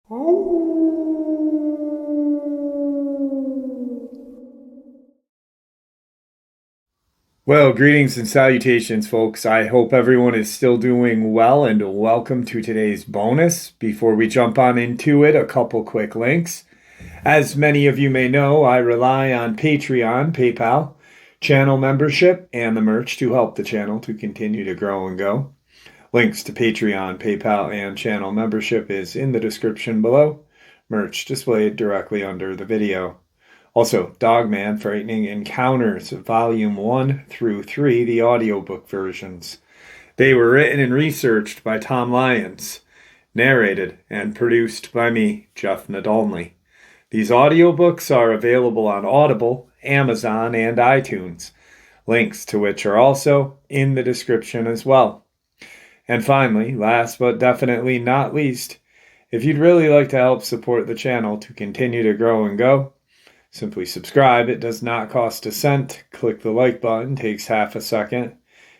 Well, greetings and salutations, folks. I hope everyone is still doing well, and welcome to today's bonus. Before we jump on into it, a couple quick links. As many of you may know, I rely on Patreon, PayPal, channel membership, and the merch to help the channel to continue to grow and go. Links to Patreon, PayPal, and channel membership is in the description below. Merch displayed directly under the video. Also, Dogman Frightening Encounters, Volume 1 through 3, the audiobook versions. They were written and researched by Tom Lyons, narrated and produced by me, Jeff Nadolny. These audiobooks are available on Audible, Amazon, and iTunes, links to which are also in the description as well. And finally, last but definitely not least, if you'd really like to help support the channel to continue to grow and go, simply subscribe. It does not cost a cent. Click the like button, takes half a second.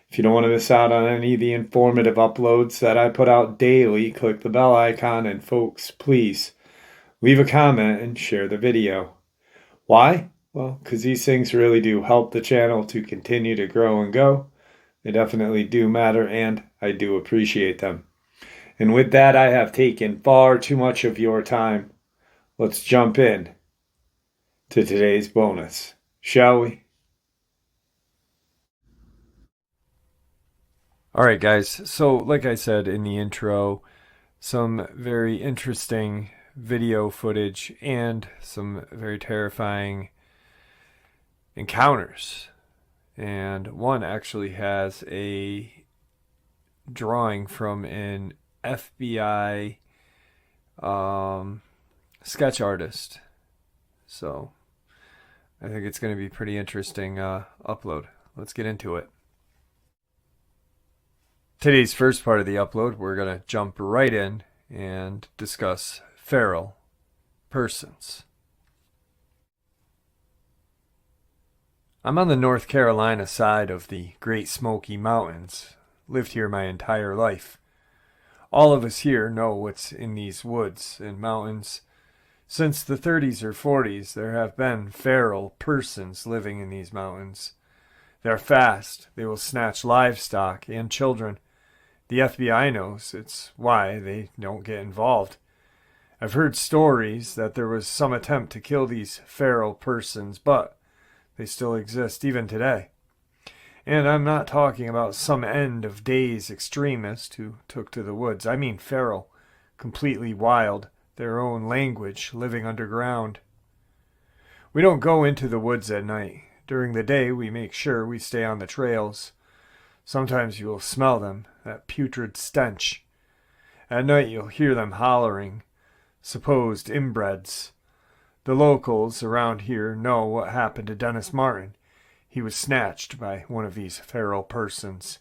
If you don't want to miss out on any of the informative uploads that I put out daily, click the bell icon, and folks, please leave a comment and share the video. Why? Well, because these things really do help the channel to continue to grow and go. They definitely do matter, and I do appreciate them. And with that, I have taken far too much of your time. Let's jump in to today's bonus, shall we? All right, guys. So, like I said in the intro, some very interesting video footage and some very terrifying encounters. And one actually has a drawing from an FBI sketch artist. So, I think it's going to be pretty interesting upload. Let's get into it. Today's first part of the upload, we're going to jump right in and discuss feral persons. I'm on the North Carolina side of the Great Smoky Mountains. Lived here my entire life. All of us here know what's in these woods and mountains. Since the 30s or 40s, there have been feral persons living in these mountains. They're fast. They will snatch livestock and children. The FBI knows. It's why they don't get involved. I've heard stories that there was some attempt to kill these feral persons, but they still exist even today. And I'm not talking about some end of days extremist who took to the woods. I mean feral, completely wild, their own language, living underground. We don't go into the woods at night. During the day, we make sure we stay on the trails. Sometimes you will smell them, that putrid stench. At night, you'll hear them hollering, supposed inbreds. The locals around here know what happened to Dennis Martin. He was snatched by one of these feral persons.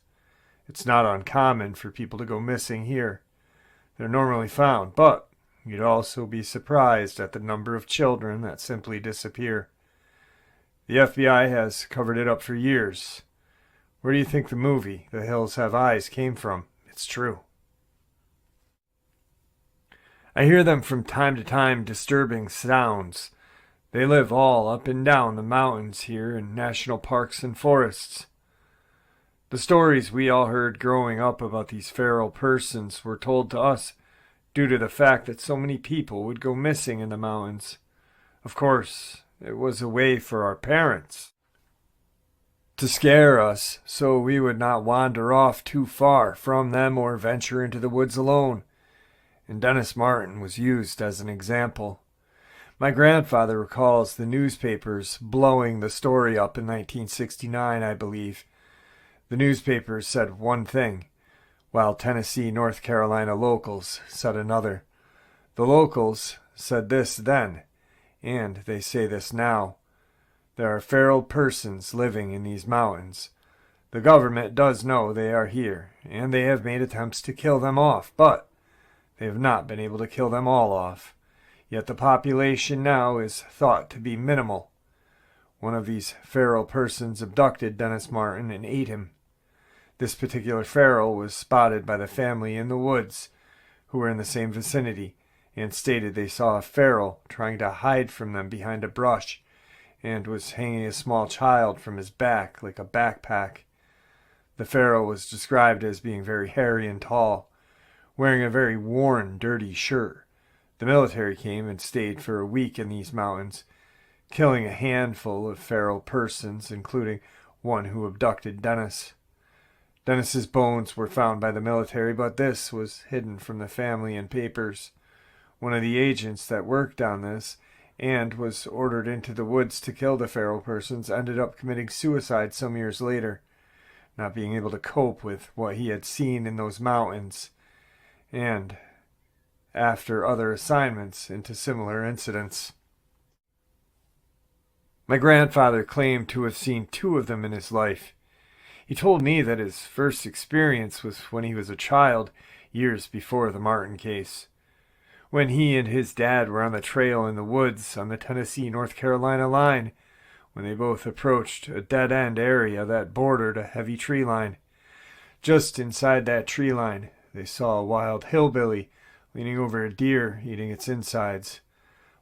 It's not uncommon for people to go missing here. They're normally found, but you'd also be surprised at the number of children that simply disappear. The FBI has covered it up for years. Where do you think the movie, The Hills Have Eyes, came from? It's true. I hear them from time to time, disturbing sounds. They live all up and down the mountains here in national parks and forests. The stories we all heard growing up about these feral persons were told to us due to the fact that so many people would go missing in the mountains. Of course, it was a way for our parents to scare us so we would not wander off too far from them or venture into the woods alone. And Dennis Martin was used as an example. My grandfather recalls the newspapers blowing the story up in 1969, I believe. The newspapers said one thing, while Tennessee, North Carolina locals said another. The locals said this then, and they say this now. There are feral persons living in these mountains. The government does know they are here, and they have made attempts to kill them off, but they have not been able to kill them all off. Yet the population now is thought to be minimal. One of these feral persons abducted Dennis Martin and ate him. This particular feral was spotted by the family in the woods, who were in the same vicinity, and stated they saw a feral trying to hide from them behind a brush and was hanging a small child from his back like a backpack. The feral was described as being very hairy and tall, wearing a very worn, dirty shirt. The military came and stayed for a week in these mountains, killing a handful of feral persons, including one who abducted Dennis. Dennis's bones were found by the military, but this was hidden from the family and papers. One of the agents that worked on this and was ordered into the woods to kill the feral persons ended up committing suicide some years later, not being able to cope with what he had seen in those mountains, and after other assignments into similar incidents. My grandfather claimed to have seen 2 of them in his life. He told me that his first experience was when he was a child, years before the Martin case, when he and his dad were on the trail in the woods on the Tennessee-North Carolina line, when they both approached a dead-end area that bordered a heavy tree line. Just inside that tree line, they saw a wild hillbilly leaning over a deer eating its insides.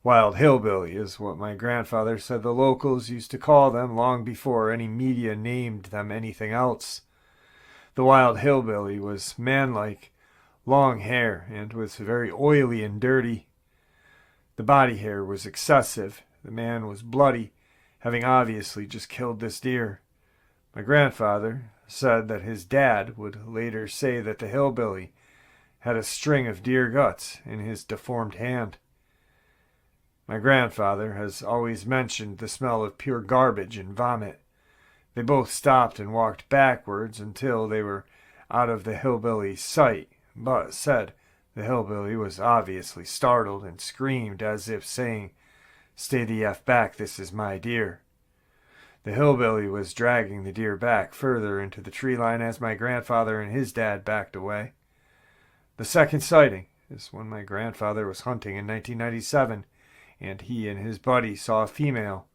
Wild hillbilly is what my grandfather said the locals used to call them long before any media named them anything else. The wild hillbilly was manlike, long hair, and was very oily and dirty. The body hair was excessive. The man was bloody, having obviously just killed this deer. My grandfather said that his dad would later say that the hillbilly had a string of deer guts in his deformed hand. My grandfather has always mentioned the smell of pure garbage and vomit. They both stopped and walked backwards until they were out of the hillbilly's sight, but said the hillbilly was obviously startled and screamed as if saying, "Stay the F back, this is my deer." The hillbilly was dragging the deer back further into the tree line as my grandfather and his dad backed away. The second sighting is when my grandfather was hunting in 1997, and he and his buddy saw a female.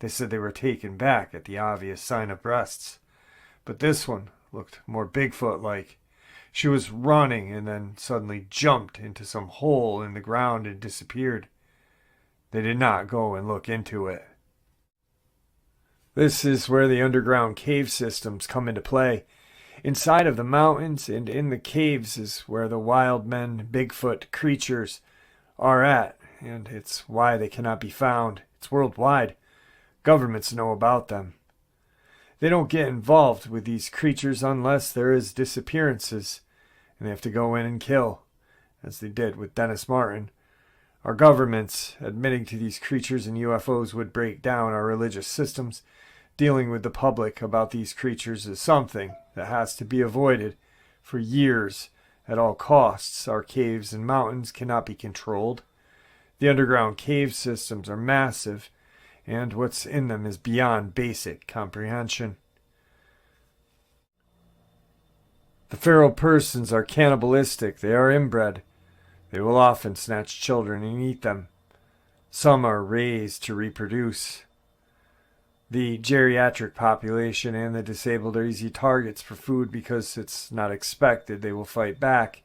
They said they were taken back at the obvious sign of breasts, but this one looked more Bigfoot-like. She was running and then suddenly jumped into some hole in the ground and disappeared. They did not go and look into it. This is where the underground cave systems come into play. Inside of the mountains and in the caves is where the wild men, Bigfoot creatures are at, and it's why they cannot be found. It's worldwide. Governments know about them. They don't get involved with these creatures unless there is disappearances, and they have to go in and kill, as they did with Dennis Martin. Our governments admitting to these creatures and UFOs would break down our religious systems. Dealing with the public about these creatures is something that has to be avoided for years at all costs. Our caves and mountains cannot be controlled. The underground cave systems are massive, and what's in them is beyond basic comprehension. The feral persons are cannibalistic. They are inbred. They will often snatch children and eat them. Some are raised to reproduce. The geriatric population and the disabled are easy targets for food because it's not expected they will fight back.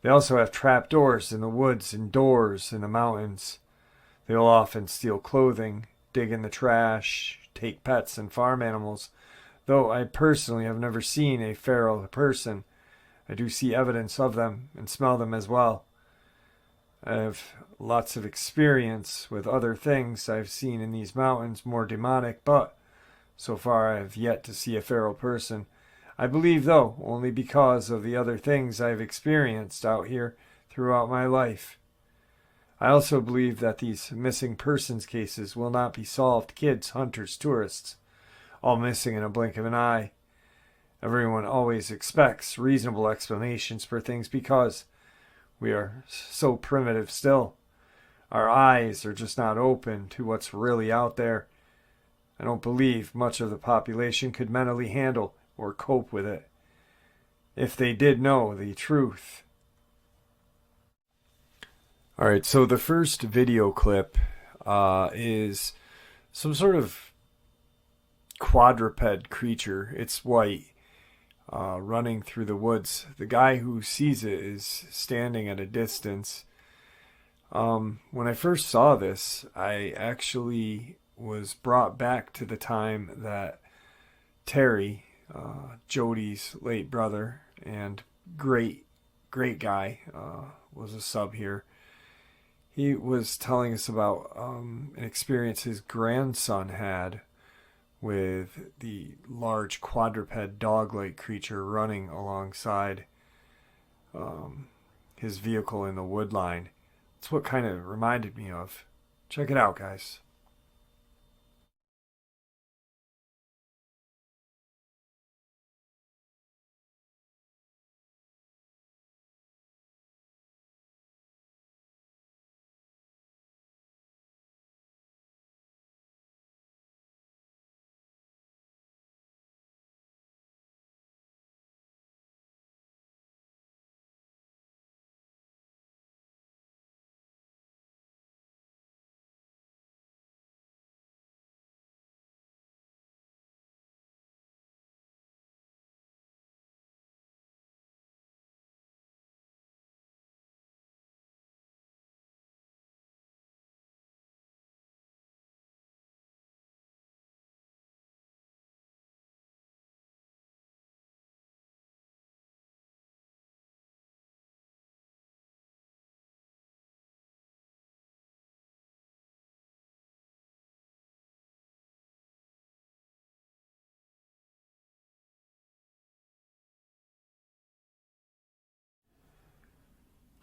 They also have trapdoors in the woods and doors in the mountains. They will often steal clothing, dig in the trash, take pets and farm animals. Though I personally have never seen a feral person, I do see evidence of them and smell them as well. I have lots of experience with other things I've seen in these mountains, more demonic, but so far I have yet to see a feral person. I believe, though, only because of the other things I've experienced out here throughout my life. I also believe that these missing persons cases will not be solved. Kids, hunters, tourists, all missing in a blink of an eye. Everyone always expects reasonable explanations for things because we are so primitive still. Our eyes are just not open to what's really out there. I don't believe much of the population could mentally handle or cope with it if they did know the truth. Alright, so the first video clip is some sort of quadruped creature. It's white, running through the woods. The guy who sees it is standing at a distance, When I first saw this, I actually was brought back to the time that Terry, Jody's late brother and great, great guy, was a sub here. He was telling us about an experience his grandson had with the large quadruped dog like creature running alongside um, his vehicle in the wood line. It's what kind of reminded me of. Check it out, guys.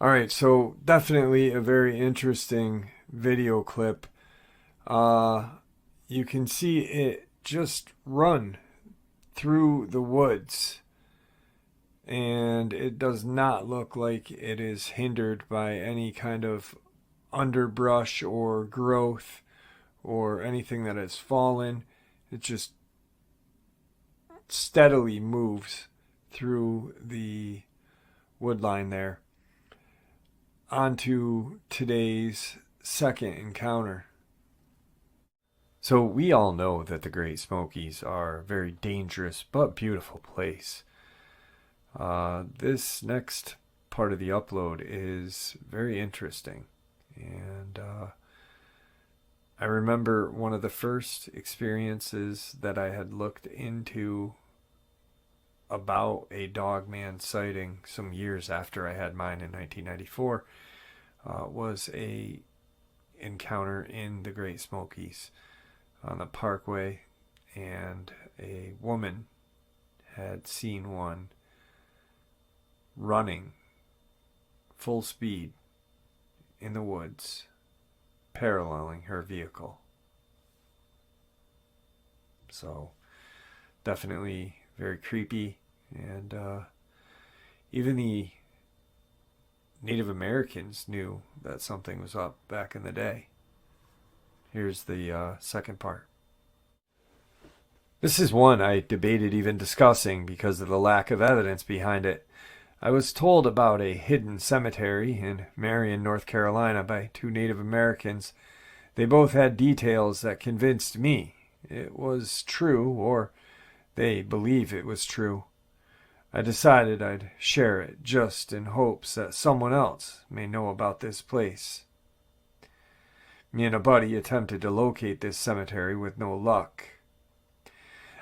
All right, so definitely a very interesting video clip. Uh, you can see it just run through the woods, and it does not look like it is hindered by any kind of underbrush or growth or anything that has fallen. It just steadily moves through the wood line there. On to today's second encounter. So we all know that the Great Smokies are a very dangerous but beautiful place. This next part of the upload is very interesting. And I remember one of the first experiences that I had looked into about a Dogman sighting some years after I had mine in 1994 was a encounter in the Great Smokies on the Parkway, and a woman had seen one running full speed in the woods, paralleling her vehicle. So, definitely very creepy, and even the Native Americans knew that something was up back in the day. Here's the second part. This is one I debated even discussing because of the lack of evidence behind it. I was told about a hidden cemetery in Marion, North Carolina by two Native Americans. They both had details that convinced me it was true, or they believe it was true. I decided I'd share it just in hopes that someone else may know about this place. Me and a buddy attempted to locate this cemetery with no luck.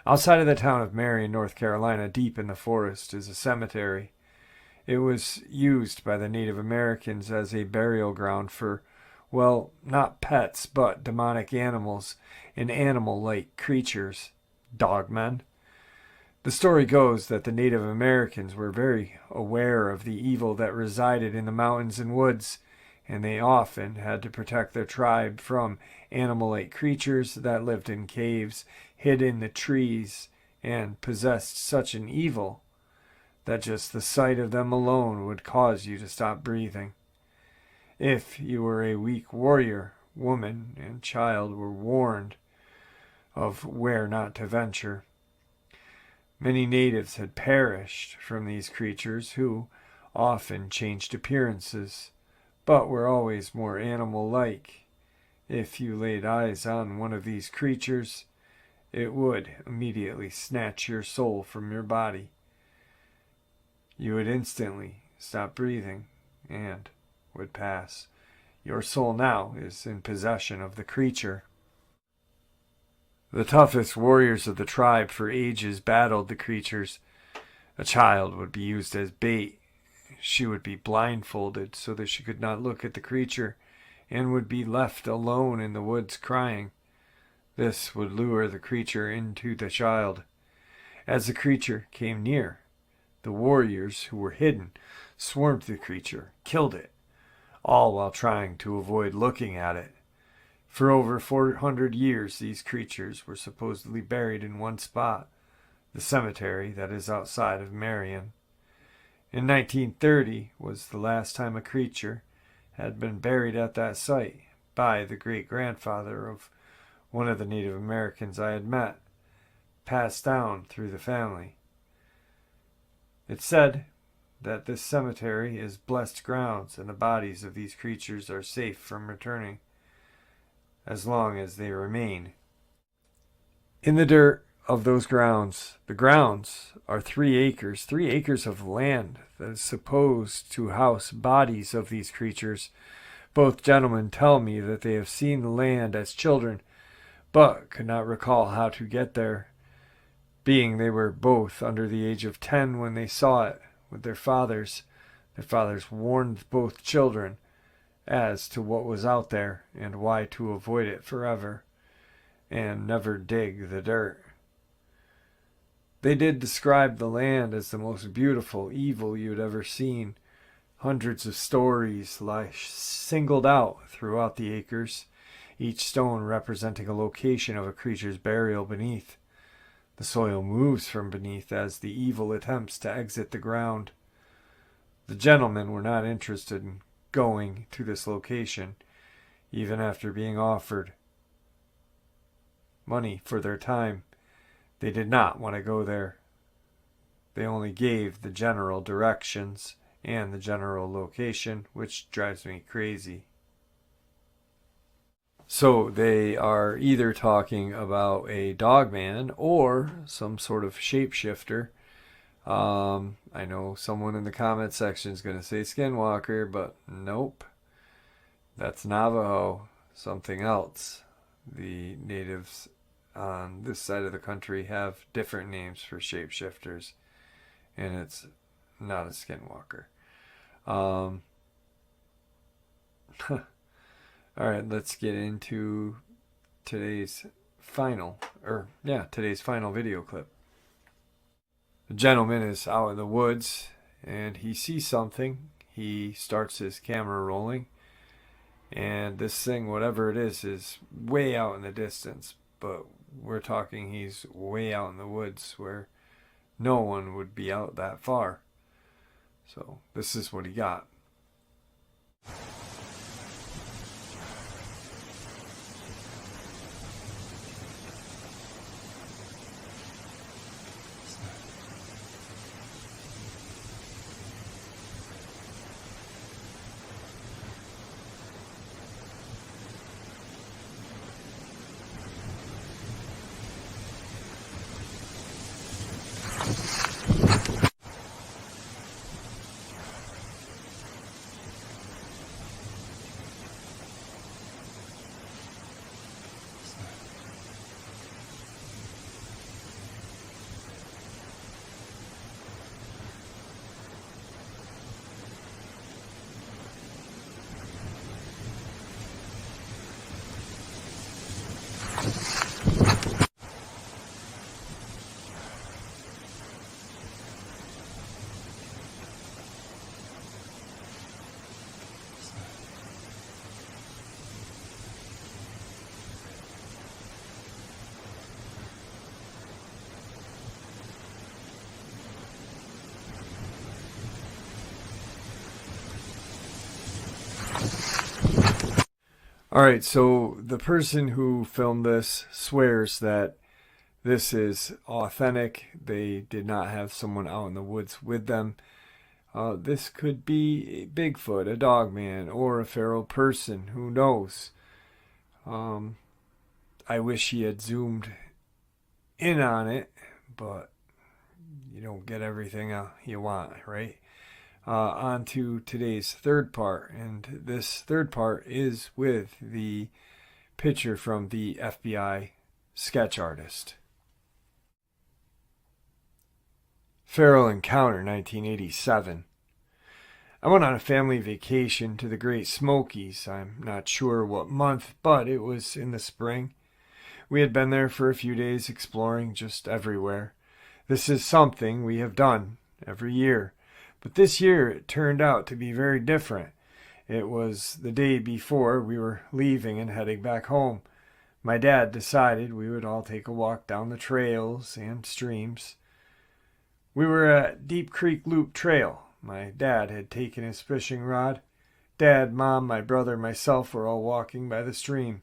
Outside of the town of Marion, North Carolina, deep in the forest, is a cemetery. It was used by the Native Americans as a burial ground for, well, not pets, but demonic animals and animal-like creatures, dogmen. The story goes that the Native Americans were very aware of the evil that resided in the mountains and woods, and they often had to protect their tribe from animal-like creatures that lived in caves, hid in the trees, and possessed such an evil that just the sight of them alone would cause you to stop breathing. If you were a weak warrior, woman and child were warned of where not to venture. Many natives had perished from these creatures, who often changed appearances, but were always more animal-like. If you laid eyes on one of these creatures, it would immediately snatch your soul from your body. You would instantly stop breathing and would pass. Your soul now is in possession of the creature. The toughest warriors of the tribe for ages battled the creatures. A child would be used as bait. She would be blindfolded so that she could not look at the creature and would be left alone in the woods crying. This would lure the creature into the child. As the creature came near, the warriors who were hidden swarmed the creature, killed it, all while trying to avoid looking at it. For over 400 years, these creatures were supposedly buried in one spot, the cemetery that is outside of Marion. In 1930 was the last time a creature had been buried at that site by the great-grandfather of one of the Native Americans I had met, passed down through the family. It's said that this cemetery is blessed grounds and the bodies of these creatures are safe from returning as long as they remain in the dirt of those grounds. The grounds are 3 acres of land that is supposed to house bodies of these creatures. Both gentlemen tell me that they have seen the land as children, but could not recall how to get there, being they were both under the age of 10 when they saw it with their fathers. Their fathers warned both children as to what was out there and why to avoid it forever and never dig the dirt. They did describe the land as the most beautiful evil you had ever seen. Hundreds of stories lie singled out throughout the acres, each stone representing a location of a creature's burial beneath. The soil moves from beneath as the evil attempts to exit the ground. The gentlemen were not interested in going to this location, even after being offered money for their time. They did not want to go there. They only gave the general directions and the general location, which drives me crazy. So they are either talking about a Dogman or some sort of shapeshifter. I know someone in the comment section is going to say Skinwalker, but nope. That's Navajo, something else. The natives on this side of the country have different names for shapeshifters, and it's not a Skinwalker. All right, let's get into today's final video clip. The gentleman is out in the woods and he sees something. He starts his camera rolling, and this thing, whatever it is way out in the distance, but we're talking he's way out in the woods where no one would be out that far. So this is what he got. All right, so the person who filmed this swears that this is authentic. They did not have someone out in the woods with them. This could be a Bigfoot, a Dogman, or a feral person. Who knows? I wish he had zoomed in on it, but you don't get everything you want, right? on to today's third part. And this third part is with the picture from the FBI sketch artist. Feral Encounter, 1987. I went on a family vacation to the Great Smokies. I'm not sure what month, but it was in the spring. We had been there for a few days exploring just everywhere. This is something we have done every year, but this year it turned out to be very different. It was the day before we were leaving and heading back home. My dad decided we would all take a walk down the trails and streams. We were at Deep Creek Loop Trail. My dad had taken his fishing rod. Dad, Mom, my brother, myself were all walking by the stream.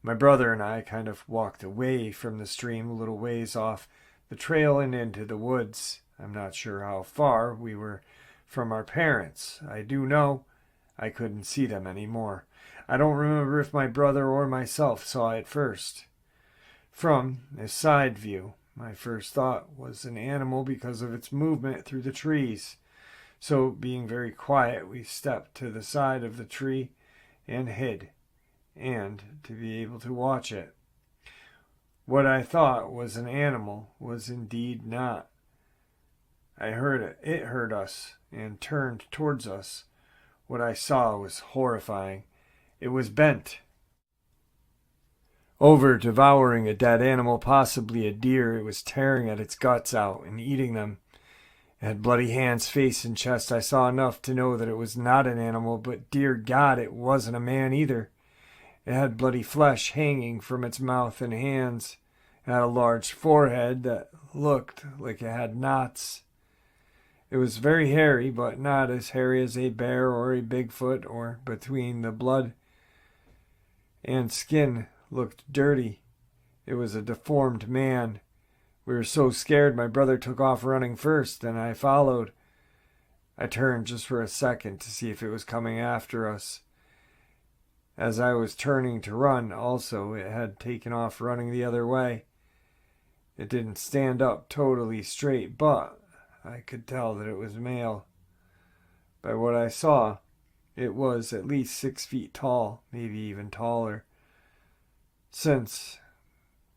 My brother and I kind of walked away from the stream a little ways off the trail and into the woods. I'm not sure how far we were from our parents. I do know I couldn't see them anymore. I don't remember if my brother or myself saw it first. From a side view, my first thought was an animal because of its movement through the trees. So, being very quiet, we stepped to the side of the tree and hid, and to be able to watch it. What I thought was an animal was indeed not. I heard it. It heard us and turned towards us. What I saw was horrifying. It was bent over, devouring a dead animal, possibly a deer. It was tearing at its guts out and eating them. It had bloody hands, face, and chest. I saw enough to know that it was not an animal, but dear God, it wasn't a man either. It had bloody flesh hanging from its mouth and hands. It had a large forehead that looked like it had knots. It was very hairy, but not as hairy as a bear or a Bigfoot, or between the blood and skin looked dirty. It was a deformed man. We were so scared my brother took off running first, and I followed. I turned just for a second to see if it was coming after us. As I was turning to run, also, it had taken off running the other way. It didn't stand up totally straight, but I could tell that it was male. By what I saw, it was at least 6 feet tall, maybe even taller. Since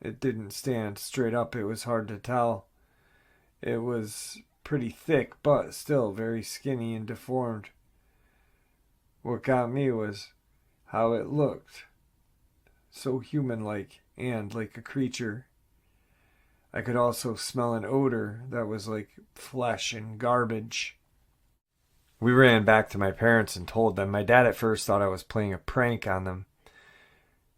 it didn't stand straight up, it was hard to tell. It was pretty thick, but still very skinny and deformed. What got me was how it looked. So human-like and like a creature. I could also smell an odor that was like flesh and garbage. We ran back to my parents and told them. My dad at first thought I was playing a prank on them.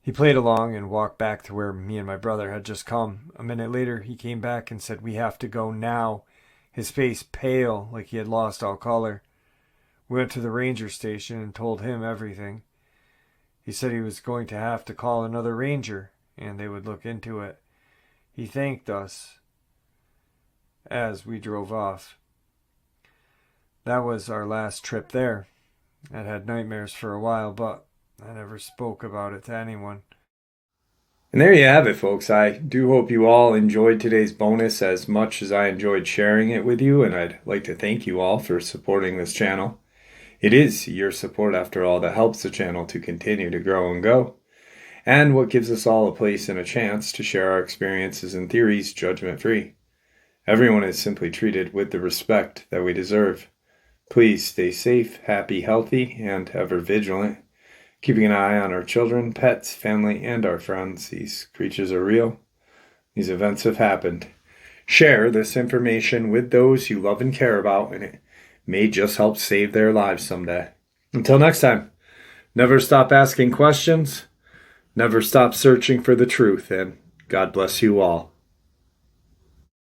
He played along and walked back to where me and my brother had just come. A minute later, he came back and said, "We have to go now." His face pale, like he had lost all color. We went to the ranger station and told him everything. He said he was going to have to call another ranger, and they would look into it. He thanked us as we drove off. That was our last trip there. I'd had nightmares for a while, but I never spoke about it to anyone. And there you have it, folks. I do hope you all enjoyed today's bonus as much as I enjoyed sharing it with you, and I'd like to thank you all for supporting this channel. It is your support, after all, that helps the channel to continue to grow and go, and what gives us all a place and a chance to share our experiences and theories judgment-free. Everyone is simply treated with the respect that we deserve. Please stay safe, happy, healthy, and ever vigilant, keeping an eye on our children, pets, family, and our friends. These creatures are real. These events have happened. Share this information with those you love and care about, and it may just help save their lives someday. Until next time, never stop asking questions, never stop searching for the truth, and God bless you all.